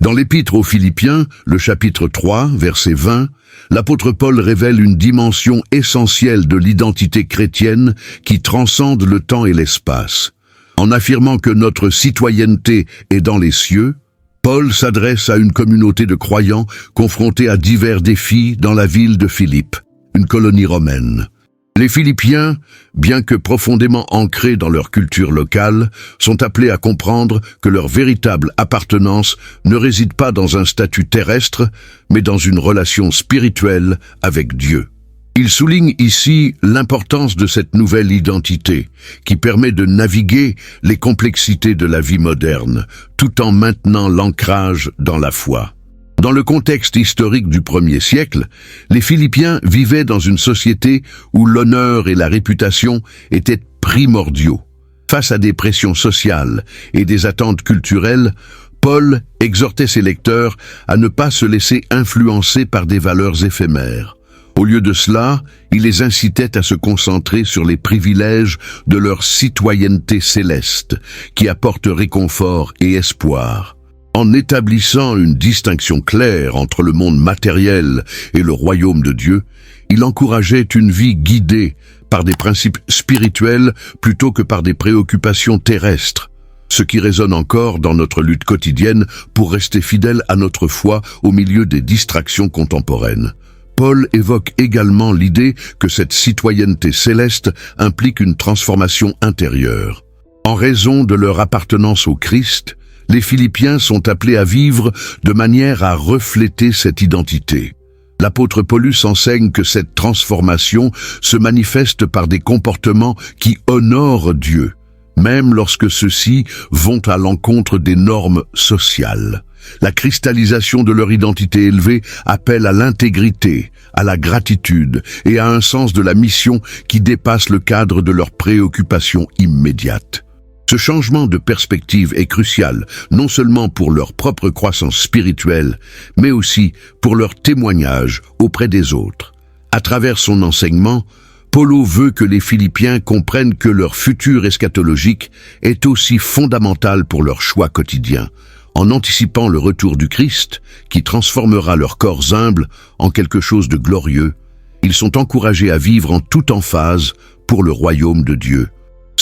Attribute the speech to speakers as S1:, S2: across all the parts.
S1: Dans l'Épître aux Philippiens, le chapitre 3, verset 20, l'apôtre Paul révèle une dimension essentielle de l'identité chrétienne qui transcende le temps et l'espace. En affirmant que notre citoyenneté est dans les cieux, Paul s'adresse à une communauté de croyants confrontés à divers défis dans la ville de Philippe, une colonie romaine. Les Philippiens, bien que profondément ancrés dans leur culture locale, sont appelés à comprendre que leur véritable appartenance ne réside pas dans un statut terrestre, mais dans une relation spirituelle avec Dieu. Il souligne ici l'importance de cette nouvelle identité, qui permet de naviguer les complexités de la vie moderne, tout en maintenant l'ancrage dans la foi. Dans le contexte historique du 1er siècle, les Philippiens vivaient dans une société où l'honneur et la réputation étaient primordiaux. Face à des pressions sociales et des attentes culturelles, Paul exhortait ses lecteurs à ne pas se laisser influencer par des valeurs éphémères. Au lieu de cela, il les incitait à se concentrer sur les privilèges de leur citoyenneté céleste, qui apporte réconfort et espoir. En établissant une distinction claire entre le monde matériel et le royaume de Dieu, il encourageait une vie guidée par des principes spirituels plutôt que par des préoccupations terrestres, ce qui résonne encore dans notre lutte quotidienne pour rester fidèle à notre foi au milieu des distractions contemporaines. Paul évoque également l'idée que cette citoyenneté céleste implique une transformation intérieure. En raison de leur appartenance au Christ, les Philippiens sont appelés à vivre de manière à refléter cette identité. L'apôtre Paulus enseigne que cette transformation se manifeste par des comportements qui honorent Dieu, même lorsque ceux-ci vont à l'encontre des normes sociales. La cristallisation de leur identité élevée appelle à l'intégrité, à la gratitude et à un sens de la mission qui dépasse le cadre de leurs préoccupations immédiates. Ce changement de perspective est crucial, non seulement pour leur propre croissance spirituelle, mais aussi pour leur témoignage auprès des autres. À travers son enseignement, Paul veut que les Philippiens comprennent que leur futur eschatologique est aussi fondamental pour leur choix quotidien, en anticipant le retour du Christ, qui transformera leurs corps humbles en quelque chose de glorieux. Ils sont encouragés à vivre en toute emphase pour le royaume de Dieu.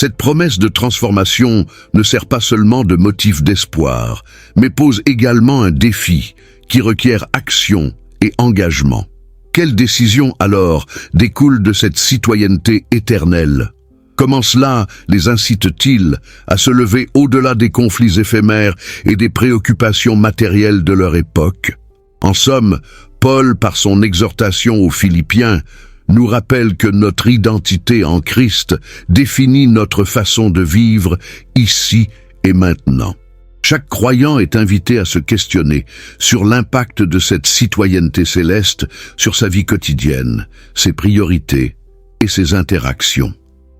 S1: Cette promesse de transformation ne sert pas seulement de motif d'espoir, mais pose également un défi qui requiert action et engagement. Quelle décision alors découle de cette citoyenneté éternelle? Comment cela les incite-t-il à se lever au-delà des conflits éphémères et des préoccupations matérielles de leur époque? En somme, Paul, par son exhortation aux Philippiens, nous rappelle que notre identité en Christ définit notre façon de vivre ici et maintenant. Chaque croyant est invité à se questionner sur l'impact de cette citoyenneté céleste sur sa vie quotidienne, ses priorités et ses interactions.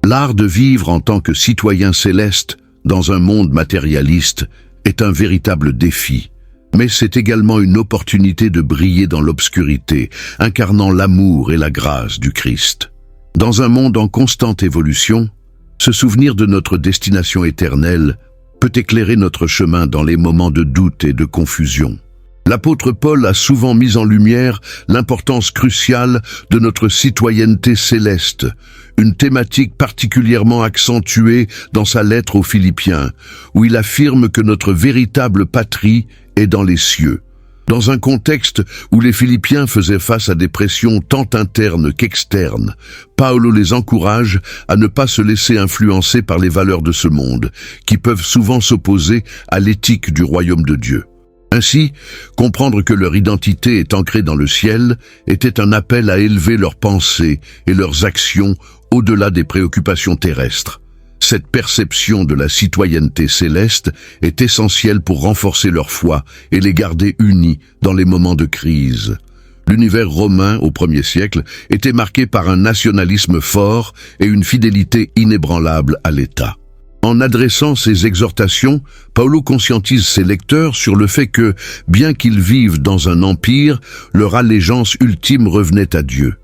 S1: L'art de vivre en tant que citoyen céleste dans un monde matérialiste est un véritable défi. Mais c'est également une opportunité de briller dans l'obscurité, incarnant l'amour et la grâce du Christ. Dans un monde en constante évolution, se souvenir de notre destination éternelle peut éclairer notre chemin dans les moments de doute et de confusion. L'apôtre Paul a souvent mis en lumière l'importance cruciale de notre citoyenneté céleste, une thématique particulièrement accentuée dans sa lettre aux Philippiens, où il affirme que notre véritable patrie est dans les cieux. Dans un contexte où les Philippiens faisaient face à des pressions tant internes qu'externes, Paolo les encourage à ne pas se laisser influencer par les valeurs de ce monde, qui peuvent souvent s'opposer à l'éthique du royaume de Dieu. Ainsi, comprendre que leur identité est ancrée dans le ciel était un appel à élever leurs pensées et leurs actions au-delà des préoccupations terrestres. Cette perception de la citoyenneté céleste est essentielle pour renforcer leur foi et les garder unis dans les moments de crise. L'univers romain au 1er siècle était marqué par un nationalisme fort et une fidélité inébranlable à l'État. En adressant ces exhortations, Paolo conscientise ses lecteurs sur le fait que, bien qu'ils vivent dans un empire, leur allégeance ultime revenait à Dieu.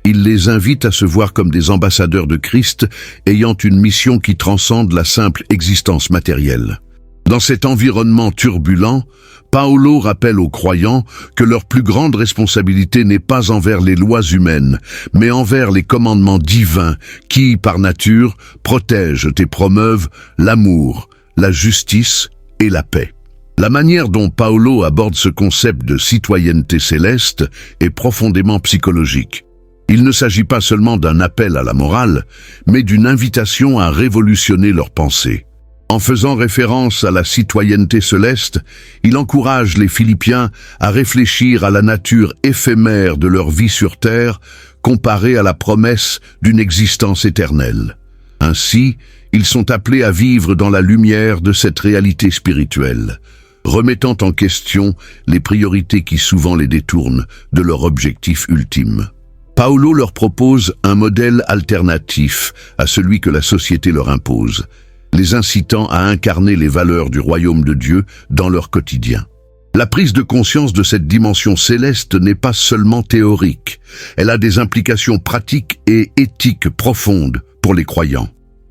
S1: Il les invite à se voir comme des ambassadeurs de Christ, ayant une mission qui transcende la simple existence matérielle. Dans cet environnement turbulent, Paolo rappelle aux croyants que leur plus grande responsabilité n'est pas envers les lois humaines, mais envers les commandements divins qui, par nature, protègent et promeuvent l'amour, la justice et la paix. La manière dont Paolo aborde ce concept de citoyenneté céleste est profondément psychologique. Il ne s'agit pas seulement d'un appel à la morale, mais d'une invitation à révolutionner leurs pensées. En faisant référence à la citoyenneté céleste, il encourage les Philippiens à réfléchir à la nature éphémère de leur vie sur terre comparée à la promesse d'une existence éternelle. Ainsi, ils sont appelés à vivre dans la lumière de cette réalité spirituelle, remettant en question les priorités qui souvent les détournent de leur objectif ultime. Paolo leur propose un modèle alternatif à celui que la société leur impose, les incitant à incarner les valeurs du royaume de Dieu dans leur quotidien. La prise de conscience de cette dimension céleste n'est pas seulement théorique, elle a des implications pratiques et éthiques profondes pour les croyants.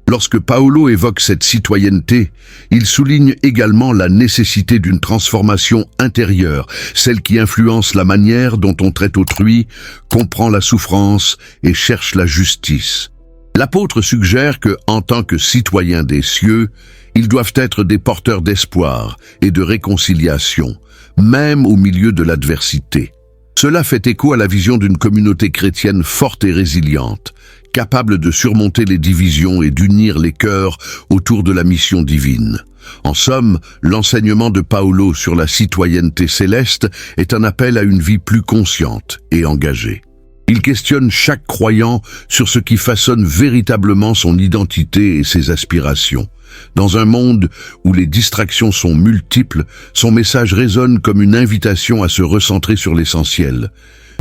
S1: Lorsque Paolo évoque cette citoyenneté, il souligne également la nécessité d'une transformation intérieure, celle qui influence la manière dont on traite autrui, comprend la souffrance et cherche la justice. L'apôtre suggère que, en tant que citoyens des cieux, ils doivent être des porteurs d'espoir et de réconciliation, même au milieu de l'adversité. Cela fait écho à la vision d'une communauté chrétienne forte et résiliente, capable de surmonter les divisions et d'unir les cœurs autour de la mission divine. En somme, l'enseignement de Paolo sur la citoyenneté céleste est un appel à une vie plus consciente et engagée. Il questionne chaque croyant sur ce qui façonne véritablement son identité et ses aspirations. Dans un monde où les distractions sont multiples, son message résonne comme une invitation à se recentrer sur l'essentiel.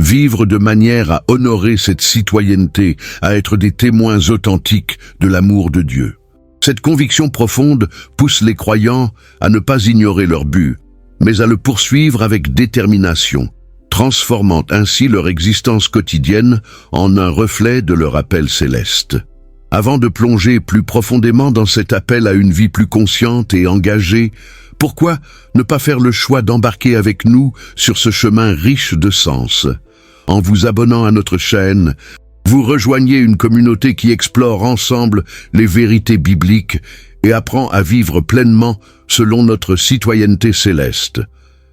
S1: Vivre de manière à honorer cette citoyenneté, à être des témoins authentiques de l'amour de Dieu. Cette conviction profonde pousse les croyants à ne pas ignorer leur but, mais à le poursuivre avec détermination, transformant ainsi leur existence quotidienne en un reflet de leur appel céleste. Avant de plonger plus profondément dans cet appel à une vie plus consciente et engagée, pourquoi ne pas faire le choix d'embarquer avec nous sur ce chemin riche de sens? En vous abonnant à notre chaîne, vous rejoignez une communauté qui explore ensemble les vérités bibliques et apprend à vivre pleinement selon notre citoyenneté céleste.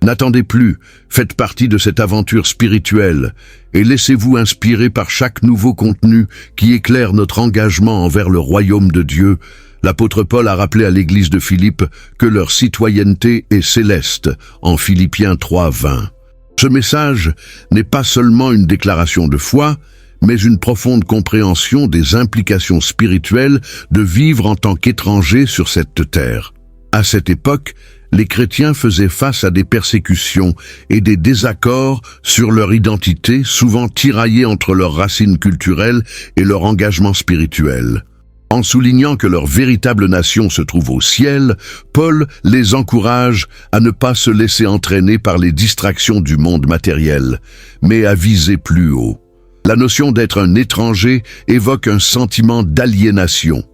S1: N'attendez plus, faites partie de cette aventure spirituelle et laissez-vous inspirer par chaque nouveau contenu qui éclaire notre engagement envers le royaume de Dieu. L'apôtre Paul a rappelé à l'église de Philippe que leur citoyenneté est céleste, en Philippiens 3:20. Ce message n'est pas seulement une déclaration de foi, mais une profonde compréhension des implications spirituelles de vivre en tant qu'étrangers sur cette terre. À cette époque, les chrétiens faisaient face à des persécutions et des désaccords sur leur identité, souvent tiraillés entre leurs racines culturelles et leur engagement spirituel. En soulignant que leur véritable nation se trouve au ciel, Paul les encourage à ne pas se laisser entraîner par les distractions du monde matériel, mais à viser plus haut. La notion d'être un étranger évoque un sentiment d'aliénation,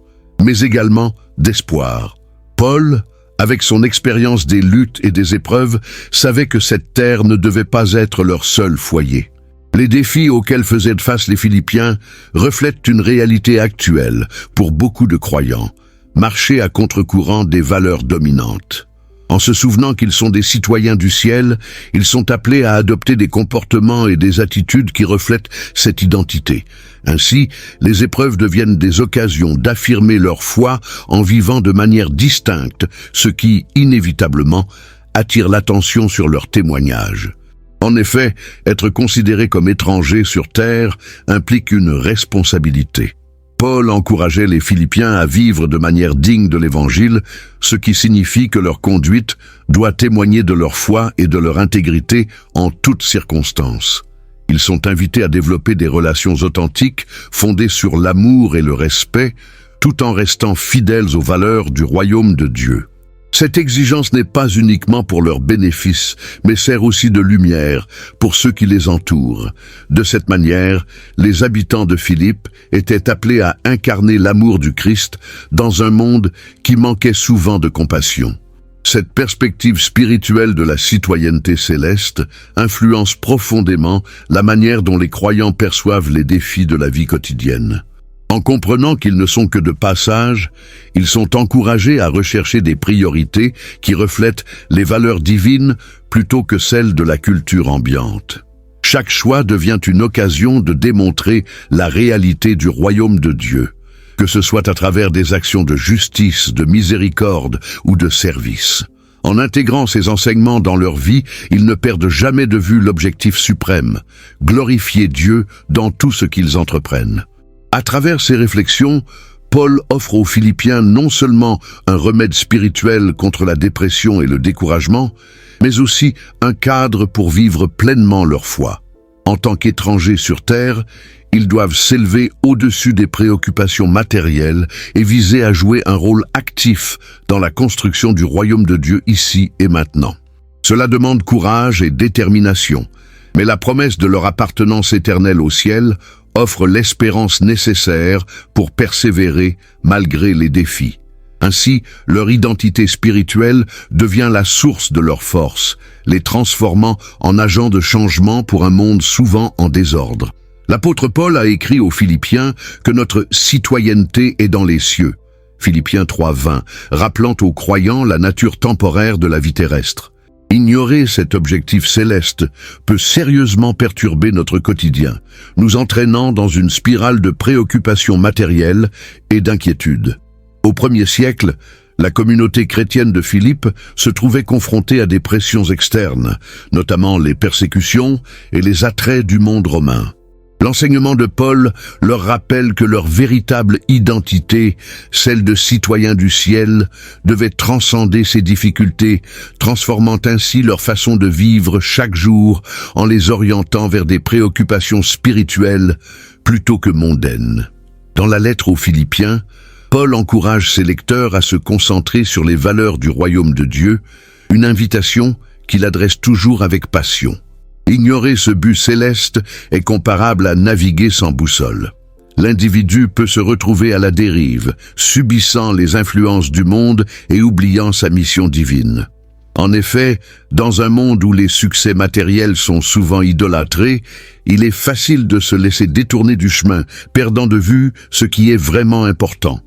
S1: mais également d'espoir. Paul, avec son expérience des luttes et des épreuves, savait que cette terre ne devait pas être leur seul foyer. Les défis auxquels faisaient face les Philippiens reflètent une réalité actuelle pour beaucoup de croyants, marcher à contre-courant des valeurs dominantes. En se souvenant qu'ils sont des citoyens du ciel, ils sont appelés à adopter des comportements et des attitudes qui reflètent cette identité. Ainsi, les épreuves deviennent des occasions d'affirmer leur foi en vivant de manière distincte, ce qui, inévitablement, attire l'attention sur leur témoignage. En effet, être considéré comme étranger sur terre implique une responsabilité. Paul encourageait les Philippiens à vivre de manière digne de l'Évangile, ce qui signifie que leur conduite doit témoigner de leur foi et de leur intégrité en toutes circonstances. Ils sont invités à développer des relations authentiques fondées sur l'amour et le respect, tout en restant fidèles aux valeurs du royaume de Dieu. Cette exigence n'est pas uniquement pour leur bénéfice, mais sert aussi de lumière pour ceux qui les entourent. De cette manière, les habitants de Philippe étaient appelés à incarner l'amour du Christ dans un monde qui manquait souvent de compassion. Cette perspective spirituelle de la citoyenneté céleste influence profondément la manière dont les croyants perçoivent les défis de la vie quotidienne. En comprenant qu'ils ne sont que de passage, ils sont encouragés à rechercher des priorités qui reflètent les valeurs divines plutôt que celles de la culture ambiante. Chaque choix devient une occasion de démontrer la réalité du royaume de Dieu, que ce soit à travers des actions de justice, de miséricorde ou de service. En intégrant ces enseignements dans leur vie, ils ne perdent jamais de vue l'objectif suprême, glorifier Dieu dans tout ce qu'ils entreprennent. À travers ces réflexions, Paul offre aux Philippiens non seulement un remède spirituel contre la dépression et le découragement, mais aussi un cadre pour vivre pleinement leur foi. En tant qu'étrangers sur terre, ils doivent s'élever au-dessus des préoccupations matérielles et viser à jouer un rôle actif dans la construction du royaume de Dieu ici et maintenant. Cela demande courage et détermination, mais la promesse de leur appartenance éternelle au ciel offre l'espérance nécessaire pour persévérer malgré les défis. Ainsi, leur identité spirituelle devient la source de leur force, les transformant en agents de changement pour un monde souvent en désordre. L'apôtre Paul a écrit aux Philippiens que notre citoyenneté est dans les cieux. Philippiens 3:20, rappelant aux croyants la nature temporaire de la vie terrestre. Ignorer cet objectif céleste peut sérieusement perturber notre quotidien, nous entraînant dans une spirale de préoccupations matérielles et d'inquiétude. Au 1er siècle, la communauté chrétienne de Philippe se trouvait confrontée à des pressions externes, notamment les persécutions et les attraits du monde romain. L'enseignement de Paul leur rappelle que leur véritable identité, celle de citoyens du ciel, devait transcender ces difficultés, transformant ainsi leur façon de vivre chaque jour en les orientant vers des préoccupations spirituelles plutôt que mondaines. Dans la lettre aux Philippiens, Paul encourage ses lecteurs à se concentrer sur les valeurs du royaume de Dieu, une invitation qu'il adresse toujours avec passion. Ignorer ce but céleste est comparable à naviguer sans boussole. L'individu peut se retrouver à la dérive, subissant les influences du monde et oubliant sa mission divine. En effet, dans un monde où les succès matériels sont souvent idolâtrés, il est facile de se laisser détourner du chemin, perdant de vue ce qui est vraiment important.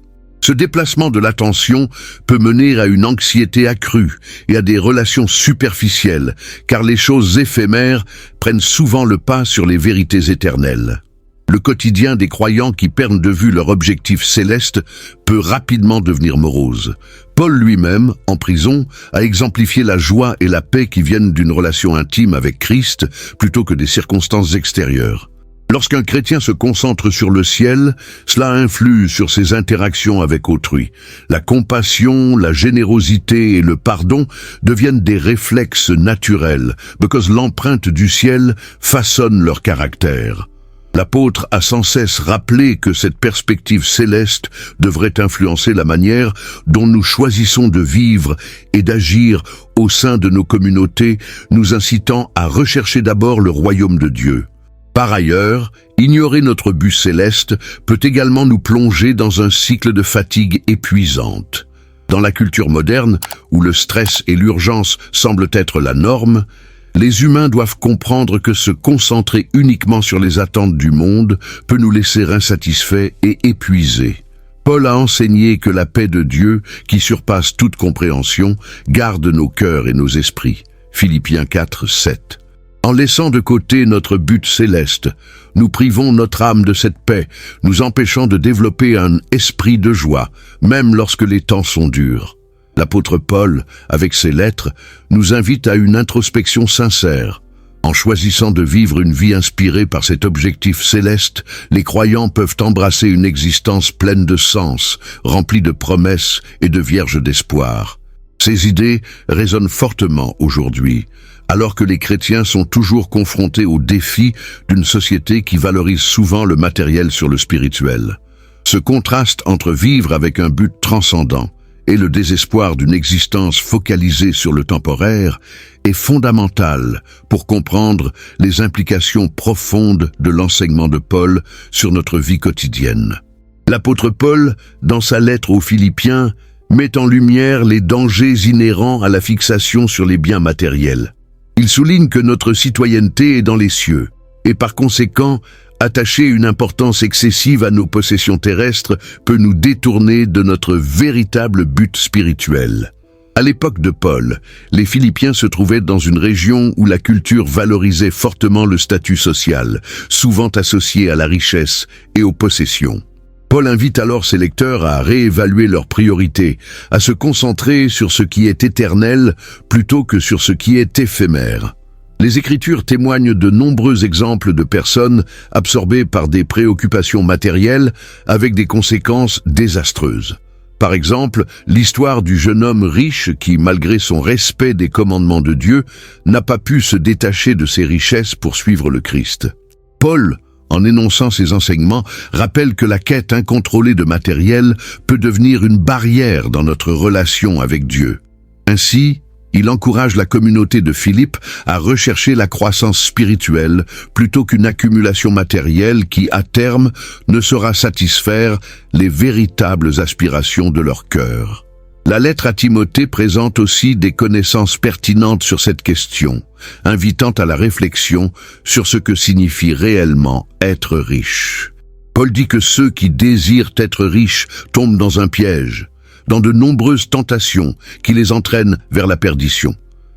S1: Ce déplacement de l'attention peut mener à une anxiété accrue et à des relations superficielles, car les choses éphémères prennent souvent le pas sur les vérités éternelles. Le quotidien des croyants qui perdent de vue leur objectif céleste peut rapidement devenir morose. Paul lui-même, en prison, a exemplifié la joie et la paix qui viennent d'une relation intime avec Christ plutôt que des circonstances extérieures. Lorsqu'un chrétien se concentre sur le ciel, cela influe sur ses interactions avec autrui. La compassion, la générosité et le pardon deviennent des réflexes naturels, because l'empreinte du ciel façonne leur caractère. L'apôtre a sans cesse rappelé que cette perspective céleste devrait influencer la manière dont nous choisissons de vivre et d'agir au sein de nos communautés, nous incitant à rechercher d'abord le royaume de Dieu. Par ailleurs, ignorer notre but céleste peut également nous plonger dans un cycle de fatigue épuisante. Dans la culture moderne, où le stress et l'urgence semblent être la norme, les humains doivent comprendre que se concentrer uniquement sur les attentes du monde peut nous laisser insatisfaits et épuisés. Paul a enseigné que la paix de Dieu, qui surpasse toute compréhension, garde nos cœurs et nos esprits. Philippiens 4:7. En laissant de côté notre but céleste, nous privons notre âme de cette paix, nous empêchant de développer un esprit de joie, même lorsque les temps sont durs. L'apôtre Paul, avec ses lettres, nous invite à une introspection sincère. En choisissant de vivre une vie inspirée par cet objectif céleste, les croyants peuvent embrasser une existence pleine de sens, remplie de promesses et de vierge d'espoir. Ces idées résonnent fortement aujourd'hui, alors que les chrétiens sont toujours confrontés aux défis d'une société qui valorise souvent le matériel sur le spirituel. Ce contraste entre vivre avec un but transcendant et le désespoir d'une existence focalisée sur le temporaire est fondamental pour comprendre les implications profondes de l'enseignement de Paul sur notre vie quotidienne. L'apôtre Paul, dans sa lettre aux Philippiens, met en lumière les dangers inhérents à la fixation sur les biens matériels. Il souligne que notre citoyenneté est dans les cieux, et par conséquent, attacher une importance excessive à nos possessions terrestres peut nous détourner de notre véritable but spirituel. À l'époque de Paul, les Philippiens se trouvaient dans une région où la culture valorisait fortement le statut social, souvent associé à la richesse et aux possessions. Paul invite alors ses lecteurs à réévaluer leurs priorités, à se concentrer sur ce qui est éternel plutôt que sur ce qui est éphémère. Les Écritures témoignent de nombreux exemples de personnes absorbées par des préoccupations matérielles avec des conséquences désastreuses. Par exemple, l'histoire du jeune homme riche qui, malgré son respect des commandements de Dieu, n'a pas pu se détacher de ses richesses pour suivre le Christ. Paul, en énonçant ses enseignements, rappelle que la quête incontrôlée de matériel peut devenir une barrière dans notre relation avec Dieu. Ainsi, il encourage la communauté de Philippe à rechercher la croissance spirituelle plutôt qu'une accumulation matérielle qui, à terme, ne saura satisfaire les véritables aspirations de leur cœur. La lettre à Timothée présente aussi des connaissances pertinentes sur cette question, invitant à la réflexion sur ce que signifie réellement être riche. Paul dit que ceux qui désirent être riches tombent dans un piège, dans de nombreuses tentations qui les entraînent vers la perdition.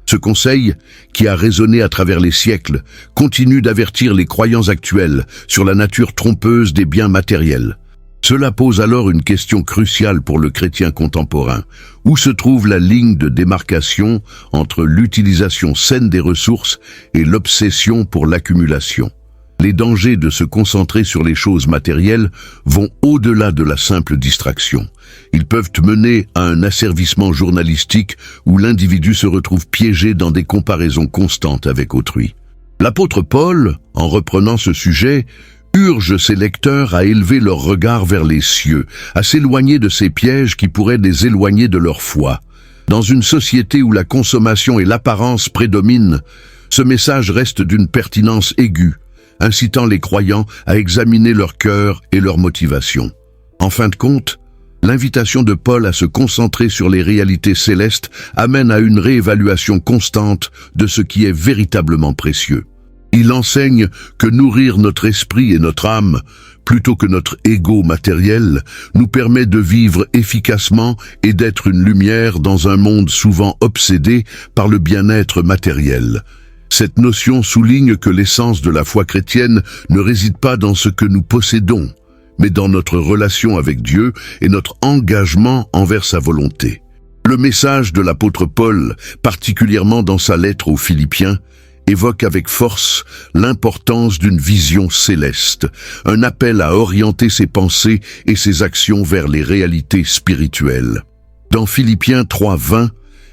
S1: Ce conseil, qui a résonné à travers les siècles, continue d'avertir les croyants actuels sur la nature trompeuse des biens matériels. Cela pose alors une question cruciale pour le chrétien contemporain. Où se trouve la ligne de démarcation entre l'utilisation saine des ressources et l'obsession pour l'accumulation? Les dangers de se concentrer sur les choses matérielles vont au-delà de la simple distraction. Ils peuvent mener à un asservissement journalistique où l'individu se retrouve piégé dans des comparaisons constantes avec autrui. L'apôtre Paul, en reprenant ce sujet, urge ses lecteurs à élever leur regard vers les cieux, à s'éloigner de ces pièges qui pourraient les éloigner de leur foi. Dans une société où la consommation et l'apparence prédominent, ce message reste d'une pertinence aiguë, incitant les croyants à examiner leur cœur et leur motivation. En fin de compte, l'invitation de Paul à se concentrer sur les réalités célestes amène à une réévaluation constante de ce qui est véritablement précieux. Il enseigne que nourrir notre esprit et notre âme, plutôt que notre ego matériel, nous permet de vivre efficacement et d'être une lumière dans un monde souvent obsédé par le bien-être matériel. Cette notion souligne que l'essence de la foi chrétienne ne réside pas dans ce que nous possédons, mais dans notre relation avec Dieu et notre engagement envers sa volonté. Le message de l'apôtre Paul, particulièrement dans sa lettre aux Philippiens, évoque avec force l'importance d'une vision céleste, un appel à orienter ses pensées et ses actions vers les réalités spirituelles. Dans Philippiens 3:20,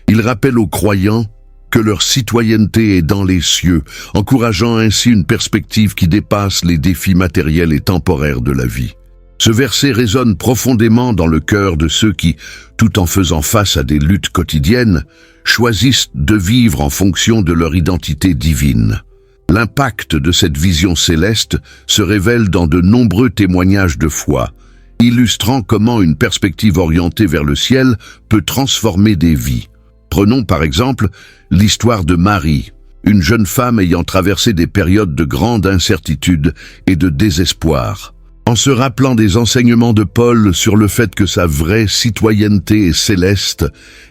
S1: il rappelle aux croyants que leur citoyenneté est dans les cieux, encourageant ainsi une perspective qui dépasse les défis matériels et temporaires de la vie. Ce verset résonne profondément dans le cœur de ceux qui, tout en faisant face à des luttes quotidiennes, choisissent de vivre en fonction de leur identité divine. L'impact de cette vision céleste se révèle dans de nombreux témoignages de foi, illustrant comment une perspective orientée vers le ciel peut transformer des vies. Prenons par exemple l'histoire de Marie, une jeune femme ayant traversé des périodes de grande incertitude et de désespoir. En se rappelant des enseignements de Paul sur le fait que sa vraie citoyenneté est céleste,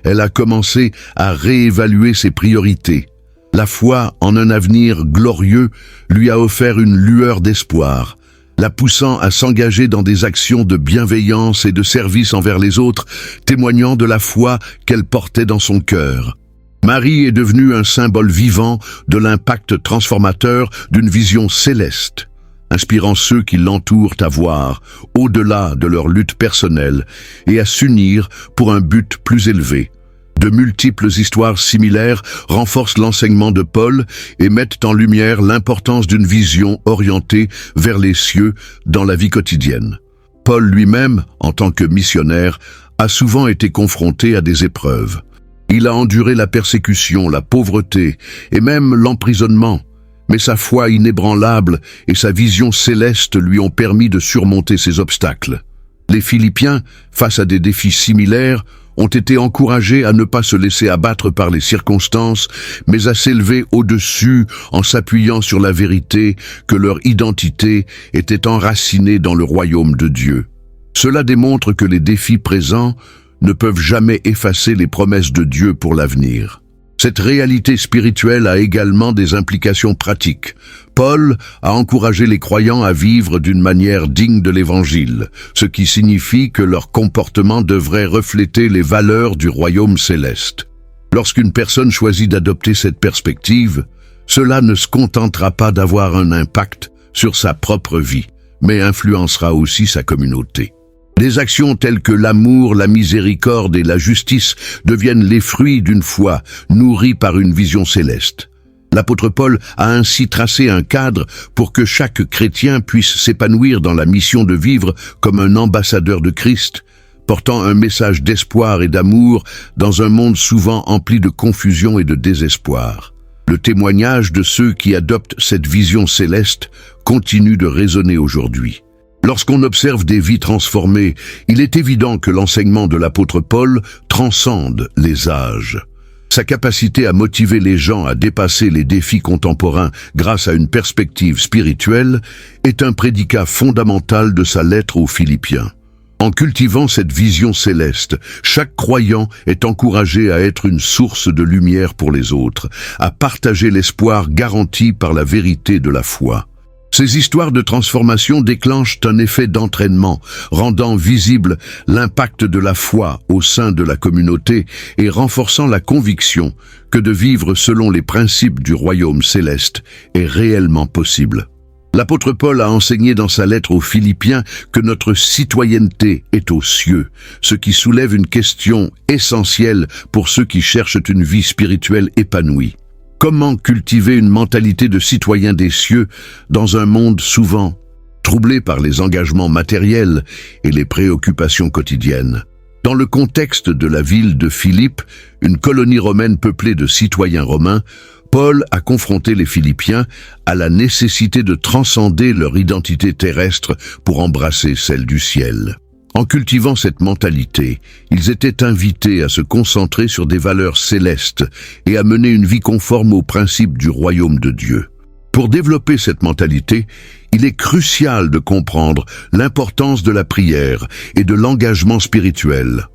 S1: elle a commencé à réévaluer ses priorités. La foi en un avenir glorieux lui a offert une lueur d'espoir, la poussant à s'engager dans des actions de bienveillance et de service envers les autres, témoignant de la foi qu'elle portait dans son cœur. Marie est devenue un symbole vivant de l'impact transformateur d'une vision céleste, inspirant ceux qui l'entourent à voir au-delà de leur lutte personnelle et à s'unir pour un but plus élevé. De multiples histoires similaires renforcent l'enseignement de Paul et mettent en lumière l'importance d'une vision orientée vers les cieux dans la vie quotidienne. Paul lui-même, en tant que missionnaire, a souvent été confronté à des épreuves. Il a enduré la persécution, la pauvreté et même l'emprisonnement. Mais sa foi inébranlable et sa vision céleste lui ont permis de surmonter ces obstacles. Les Philippiens, face à des défis similaires, ont été encouragés à ne pas se laisser abattre par les circonstances, mais à s'élever au-dessus en s'appuyant sur la vérité que leur identité était enracinée dans le royaume de Dieu. Cela démontre que les défis présents ne peuvent jamais effacer les promesses de Dieu pour l'avenir. Cette réalité spirituelle a également des implications pratiques. Paul a encouragé les croyants à vivre d'une manière digne de l'Évangile, ce qui signifie que leur comportement devrait refléter les valeurs du royaume céleste. Lorsqu'une personne choisit d'adopter cette perspective, cela ne se contentera pas d'avoir un impact sur sa propre vie, mais influencera aussi sa communauté. Des actions telles que l'amour, la miséricorde et la justice deviennent les fruits d'une foi nourrie par une vision céleste. L'apôtre Paul a ainsi tracé un cadre pour que chaque chrétien puisse s'épanouir dans la mission de vivre comme un ambassadeur de Christ, portant un message d'espoir et d'amour dans un monde souvent empli de confusion et de désespoir. Le témoignage de ceux qui adoptent cette vision céleste continue de résonner aujourd'hui. Lorsqu'on observe des vies transformées, il est évident que l'enseignement de l'apôtre Paul transcende les âges. Sa capacité à motiver les gens à dépasser les défis contemporains grâce à une perspective spirituelle est un prédicat fondamental de sa lettre aux Philippiens. En cultivant cette vision céleste, chaque croyant est encouragé à être une source de lumière pour les autres, à partager l'espoir garanti par la vérité de la foi. Ces histoires de transformation déclenchent un effet d'entraînement, rendant visible l'impact de la foi au sein de la communauté et renforçant la conviction que de vivre selon les principes du royaume céleste est réellement possible. L'apôtre Paul a enseigné dans sa lettre aux Philippiens que notre citoyenneté est aux cieux, ce qui soulève une question essentielle pour ceux qui cherchent une vie spirituelle épanouie. Comment cultiver une mentalité de citoyen des cieux dans un monde souvent troublé par les engagements matériels et les préoccupations quotidiennes? Dans le contexte de la ville de Philippe, une colonie romaine peuplée de citoyens romains, Paul a confronté les Philippiens à la nécessité de transcender leur identité terrestre pour embrasser celle du ciel. En cultivant cette mentalité, ils étaient invités à se concentrer sur des valeurs célestes et à mener une vie conforme aux principes du royaume de Dieu. Pour développer cette mentalité, il est crucial de comprendre l'importance de la prière et de l'engagement spirituel.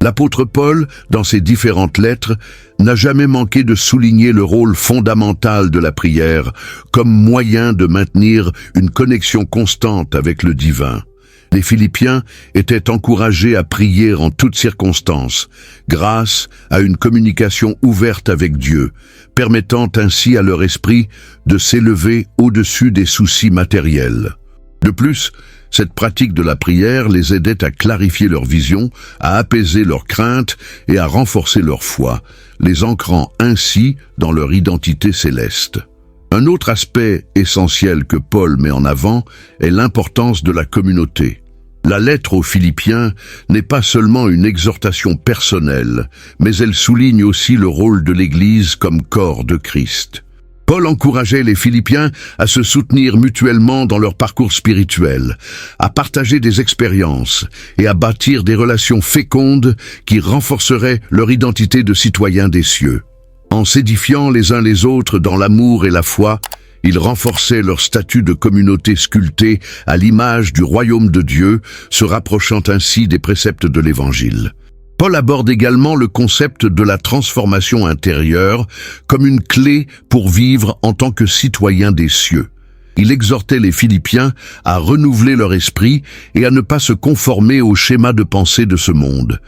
S1: L'apôtre Paul, dans ses différentes lettres, n'a jamais manqué de souligner le rôle fondamental de la prière comme moyen de maintenir une connexion constante avec le divin. Les Philippiens étaient encouragés à prier en toutes circonstances, grâce à une communication ouverte avec Dieu, permettant ainsi à leur esprit de s'élever au-dessus des soucis matériels. De plus, cette pratique de la prière les aidait à clarifier leur vision, à apaiser leurs craintes et à renforcer leur foi, les ancrant ainsi dans leur identité céleste. Un autre aspect essentiel que Paul met en avant est l'importance de la communauté. La lettre aux Philippiens n'est pas seulement une exhortation personnelle, mais elle souligne aussi le rôle de l'Église comme corps de Christ. Paul encourageait les Philippiens à se soutenir mutuellement dans leur parcours spirituel, à partager des expériences et à bâtir des relations fécondes qui renforceraient leur identité de citoyens des cieux. En s'édifiant les uns les autres dans l'amour et la foi, ils renforçaient leur statut de communauté sculptée à l'image du royaume de Dieu, se rapprochant ainsi des préceptes de l'Évangile. Paul aborde également le concept de la transformation intérieure comme une clé pour vivre en tant que citoyens des cieux. Il exhortait les Philippiens à renouveler leur esprit et à ne pas se conformer au schéma de pensée de ce monde.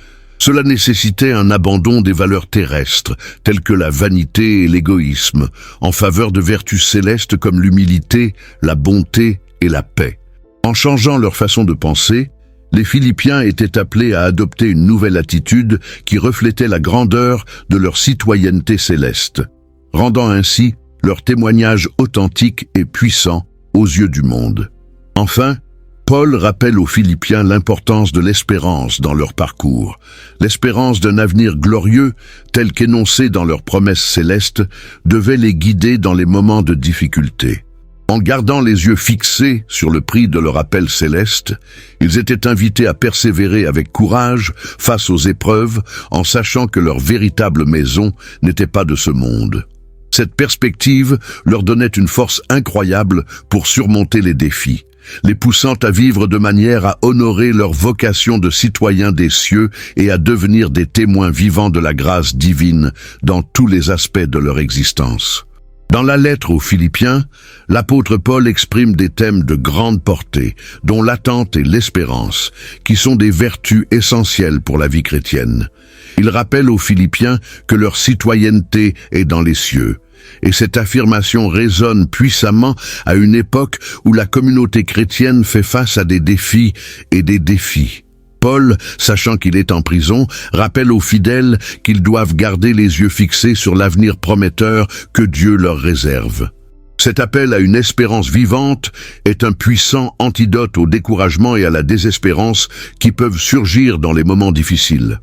S1: Cela nécessitait un abandon des valeurs terrestres, telles que la vanité et l'égoïsme, en faveur de vertus célestes comme l'humilité, la bonté et la paix. En changeant leur façon de penser, les Philippiens étaient appelés à adopter une nouvelle attitude qui reflétait la grandeur de leur citoyenneté céleste, rendant ainsi leur témoignage authentique et puissant aux yeux du monde. Enfin, Paul rappelle aux Philippiens l'importance de l'espérance dans leur parcours, l'espérance d'un avenir glorieux, tel qu'énoncé dans leurs promesses célestes, devait les guider dans les moments de difficulté. En gardant les yeux fixés sur le prix de leur appel céleste, ils étaient invités à persévérer avec courage face aux épreuves, en sachant que leur véritable maison n'était pas de ce monde. Cette perspective leur donnait une force incroyable pour surmonter les défis, les poussant à vivre de manière à honorer leur vocation de citoyens des cieux et à devenir des témoins vivants de la grâce divine dans tous les aspects de leur existence. Dans la lettre aux Philippiens, l'apôtre Paul exprime des thèmes de grande portée, dont l'attente et l'espérance, qui sont des vertus essentielles pour la vie chrétienne. Il rappelle aux Philippiens que leur citoyenneté est dans les cieux. Et cette affirmation résonne puissamment à une époque où la communauté chrétienne fait face à des défis et des défis. Paul, sachant qu'il est en prison, rappelle aux fidèles qu'ils doivent garder les yeux fixés sur l'avenir prometteur que Dieu leur réserve. Cet appel à une espérance vivante est un puissant antidote au découragement et à la désespérance qui peuvent surgir dans les moments difficiles.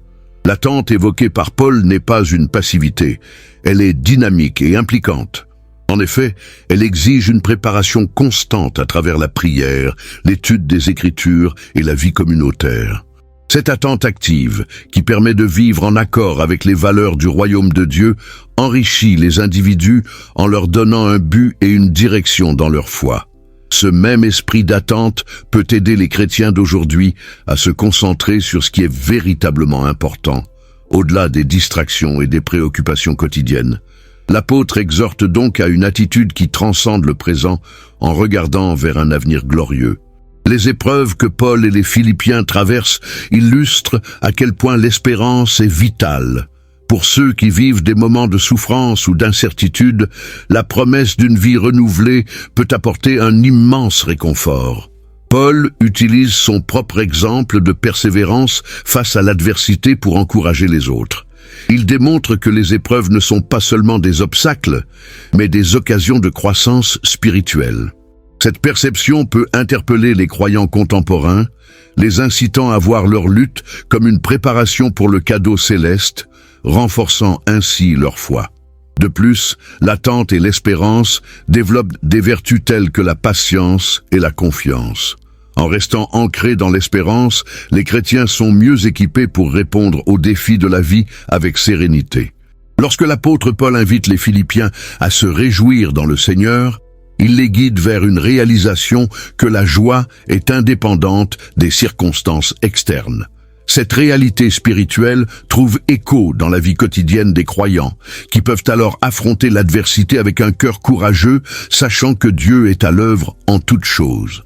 S1: L'attente évoquée par Paul n'est pas une passivité, elle est dynamique et impliquante. En effet, elle exige une préparation constante à travers la prière, l'étude des Écritures et la vie communautaire. Cette attente active, qui permet de vivre en accord avec les valeurs du royaume de Dieu, enrichit les individus en leur donnant un but et une direction dans leur foi. Ce même esprit d'attente peut aider les chrétiens d'aujourd'hui à se concentrer sur ce qui est véritablement important, au-delà des distractions et des préoccupations quotidiennes. L'apôtre exhorte donc à une attitude qui transcende le présent en regardant vers un avenir glorieux. Les épreuves que Paul et les Philippiens traversent illustrent à quel point l'espérance est vitale. Pour ceux qui vivent des moments de souffrance ou d'incertitude, la promesse d'une vie renouvelée peut apporter un immense réconfort. Paul utilise son propre exemple de persévérance face à l'adversité pour encourager les autres. Il démontre que les épreuves ne sont pas seulement des obstacles, mais des occasions de croissance spirituelle. Cette perception peut interpeller les croyants contemporains, les incitant à voir leur lutte comme une préparation pour le cadeau céleste, renforçant ainsi leur foi. De plus, l'attente et l'espérance développent des vertus telles que la patience et la confiance. En restant ancrés dans l'espérance, les chrétiens sont mieux équipés pour répondre aux défis de la vie avec sérénité. Lorsque l'apôtre Paul invite les Philippiens à se réjouir dans le Seigneur, il les guide vers une réalisation que la joie est indépendante des circonstances externes. Cette réalité spirituelle trouve écho dans la vie quotidienne des croyants, qui peuvent alors affronter l'adversité avec un cœur courageux, sachant que Dieu est à l'œuvre en toutes choses.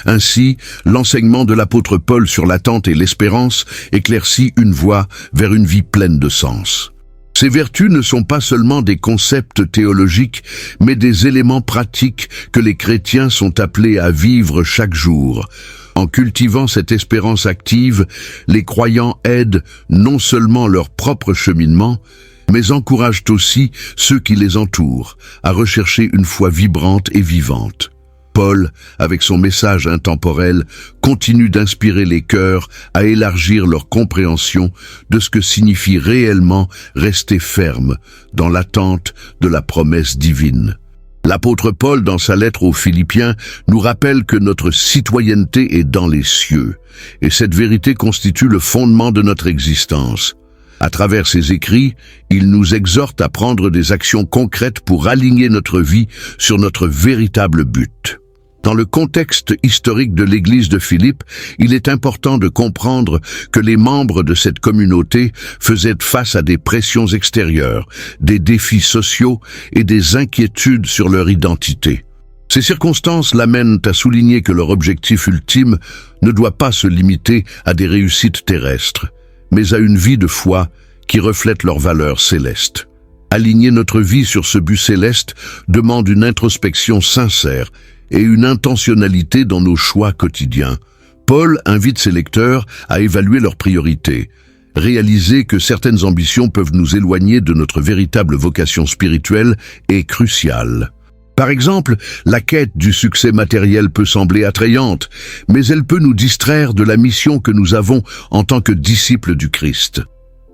S1: Ainsi, l'enseignement de l'apôtre Paul sur l'attente et l'espérance éclaircit une voie vers une vie pleine de sens. Ces vertus ne sont pas seulement des concepts théologiques, mais des éléments pratiques que les chrétiens sont appelés à vivre chaque jour. En cultivant cette espérance active, les croyants aident non seulement leur propre cheminement, mais encouragent aussi ceux qui les entourent à rechercher une foi vibrante et vivante. Paul, avec son message intemporel, continue d'inspirer les cœurs à élargir leur compréhension de ce que signifie réellement rester ferme dans l'attente de la promesse divine. L'apôtre Paul, dans sa lettre aux Philippiens, nous rappelle que notre citoyenneté est dans les cieux, et cette vérité constitue le fondement de notre existence. À travers ses écrits, il nous exhorte à prendre des actions concrètes pour aligner notre vie sur notre véritable but. Dans le contexte historique de l'Église de Philippe, il est important de comprendre que les membres de cette communauté faisaient face à des pressions extérieures, des défis sociaux et des inquiétudes sur leur identité. Ces circonstances l'amènent à souligner que leur objectif ultime ne doit pas se limiter à des réussites terrestres, mais à une vie de foi qui reflète leurs valeurs célestes. Aligner notre vie sur ce but céleste demande une introspection sincère et une intentionnalité dans nos choix quotidiens. Paul invite ses lecteurs à évaluer leurs priorités, réaliser que certaines ambitions peuvent nous éloigner de notre véritable vocation spirituelle est cruciale. Par exemple, la quête du succès matériel peut sembler attrayante, mais elle peut nous distraire de la mission que nous avons en tant que disciples du Christ.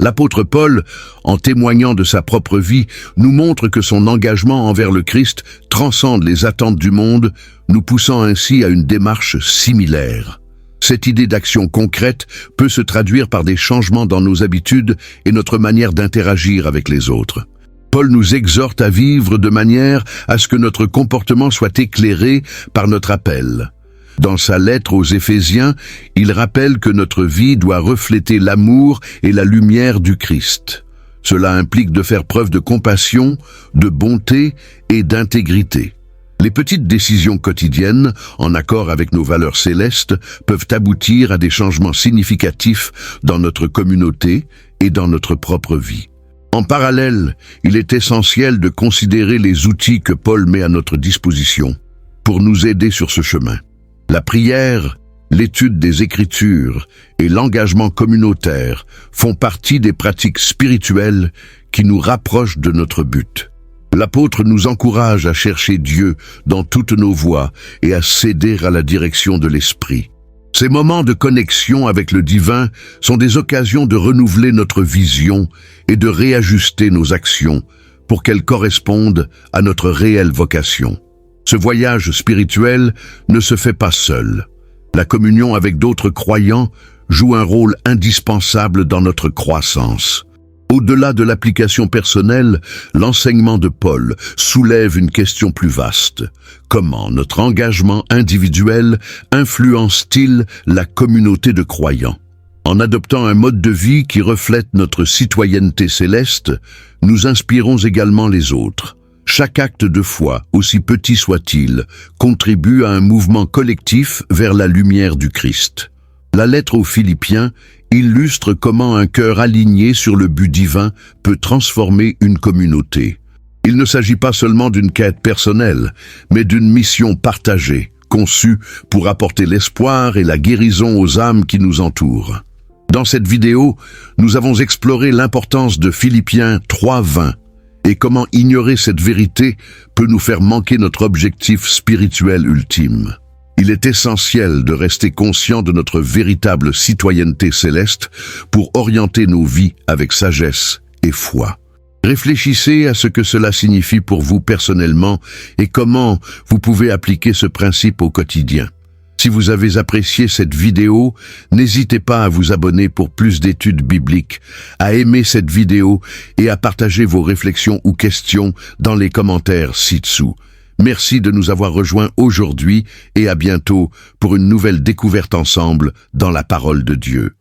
S1: L'apôtre Paul, en témoignant de sa propre vie, nous montre que son engagement envers le Christ transcende les attentes du monde, nous poussant ainsi à une démarche similaire. Cette idée d'action concrète peut se traduire par des changements dans nos habitudes et notre manière d'interagir avec les autres. Paul nous exhorte à vivre de manière à ce que notre comportement soit éclairé par notre appel. Dans sa lettre aux Éphésiens, il rappelle que notre vie doit refléter l'amour et la lumière du Christ. Cela implique de faire preuve de compassion, de bonté et d'intégrité. Les petites décisions quotidiennes, en accord avec nos valeurs célestes, peuvent aboutir à des changements significatifs dans notre communauté et dans notre propre vie. En parallèle, il est essentiel de considérer les outils que Paul met à notre disposition pour nous aider sur ce chemin. La prière, l'étude des Écritures et l'engagement communautaire font partie des pratiques spirituelles qui nous rapprochent de notre but. L'apôtre nous encourage à chercher Dieu dans toutes nos voies et à céder à la direction de l'Esprit. Ces moments de connexion avec le divin sont des occasions de renouveler notre vision et de réajuster nos actions pour qu'elles correspondent à notre réelle vocation. Ce voyage spirituel ne se fait pas seul. La communion avec d'autres croyants joue un rôle indispensable dans notre croissance. Au-delà de l'application personnelle, l'enseignement de Paul soulève une question plus vaste. Comment notre engagement individuel influence-t-il la communauté de croyants? En adoptant un mode de vie qui reflète notre citoyenneté céleste, nous inspirons également les autres. Chaque acte de foi, aussi petit soit-il, contribue à un mouvement collectif vers la lumière du Christ. La lettre aux Philippiens illustre comment un cœur aligné sur le but divin peut transformer une communauté. Il ne s'agit pas seulement d'une quête personnelle, mais d'une mission partagée, conçue pour apporter l'espoir et la guérison aux âmes qui nous entourent. Dans cette vidéo, nous avons exploré l'importance de Philippiens 3:20 et comment ignorer cette vérité peut nous faire manquer notre objectif spirituel ultime. Il est essentiel de rester conscient de notre véritable citoyenneté céleste pour orienter nos vies avec sagesse et foi. Réfléchissez à ce que cela signifie pour vous personnellement et comment vous pouvez appliquer ce principe au quotidien. Si vous avez apprécié cette vidéo, n'hésitez pas à vous abonner pour plus d'études bibliques, à aimer cette vidéo et à partager vos réflexions ou questions dans les commentaires ci-dessous. Merci de nous avoir rejoints aujourd'hui et à bientôt pour une nouvelle découverte ensemble dans la parole de Dieu.